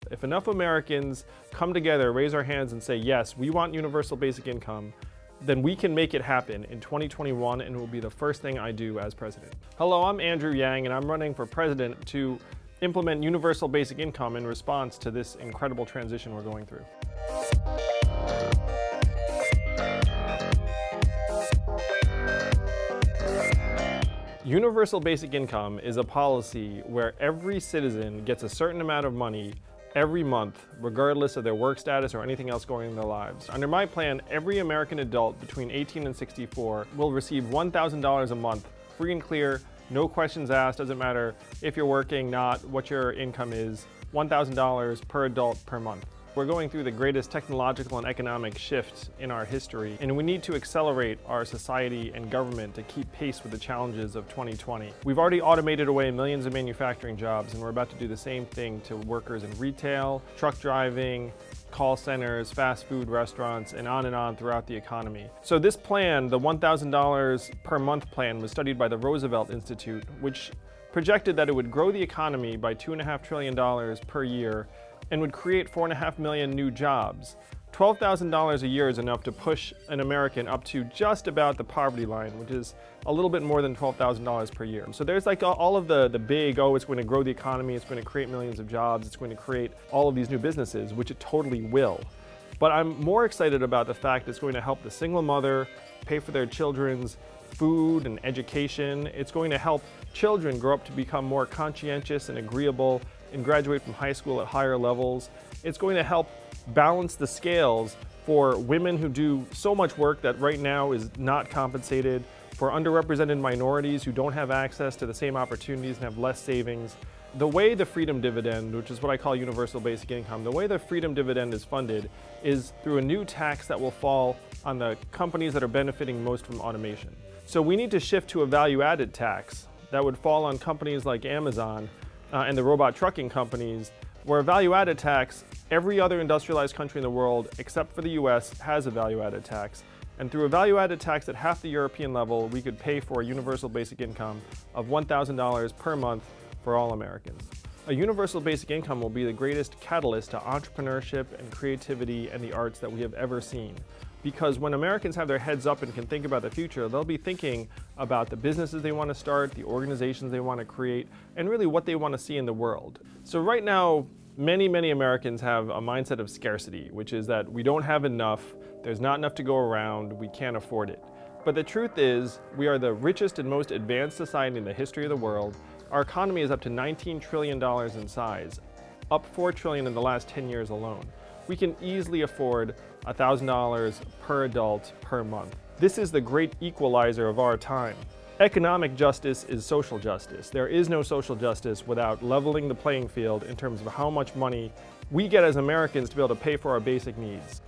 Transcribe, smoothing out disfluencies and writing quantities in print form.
If enough Americans come together, raise our hands and say, yes, we want universal basic income, then we can make it happen in 2021, and it will be the first thing I do as president. Hello, I'm Andrew Yang, and I'm running for president to implement universal basic income in response to this incredible transition we're going through. Universal basic income is a policy where every citizen gets a certain amount of money every month, regardless of their work status or anything else going on in their lives. Under my plan, every American adult between 18 and 64 will receive $1,000 a month, free and clear, no questions asked, doesn't matter if you're working, not, what your income is, $1,000 per adult per month. We're going through the greatest technological and economic shift in our history, and we need to accelerate our society and government to keep pace with the challenges of 2020. We've already automated away millions of manufacturing jobs, and we're about to do the same thing to workers in retail, truck driving, call centers, fast food restaurants, and on throughout the economy. So this plan, the $1,000 per month plan, was studied by the Roosevelt Institute, which projected that it would grow the economy by $2.5 trillion per year and would create 4.5 million new jobs. $12,000 a year is enough to push an American up to just about the poverty line, which is a little bit more than $12,000 per year. So there's like all of the big, oh, it's going to grow the economy, it's going to create millions of jobs, it's going to create all of these new businesses, which it totally will. But I'm more excited about the fact it's going to help the single mother pay for their children's food and education. It's going to help children grow up to become more conscientious and agreeable and graduate from high school at higher levels. It's going to help balance the scales for women who do so much work that right now is not compensated, for underrepresented minorities who don't have access to the same opportunities and have less savings. The way the freedom dividend, which is what I call universal basic income, the way the freedom dividend is funded is through a new tax that will fall on the companies that are benefiting most from automation. So we need to shift to a value-added tax that would fall on companies like Amazon and the robot trucking companies, where a value-added tax, every other industrialized country in the world, except for the US, has a value-added tax. And through a value-added tax at half the European level, we could pay for a universal basic income of $1,000 per month for all Americans. A universal basic income will be the greatest catalyst to entrepreneurship and creativity and the arts that we have ever seen. Because when Americans have their heads up and can think about the future, they'll be thinking about the businesses they want to start, the organizations they want to create, and really what they want to see in the world. So right now, many Americans have a mindset of scarcity, which is that we don't have enough, there's not enough to go around, we can't afford it. But the truth is, we are the richest and most advanced society in the history of the world. Our economy is up to $19 trillion in size, up $4 trillion in the last 10 years alone. We can easily afford $1,000 per adult per month. This is the great equalizer of our time. Economic justice is social justice. There is no social justice without leveling the playing field in terms of how much money we get as Americans to be able to pay for our basic needs.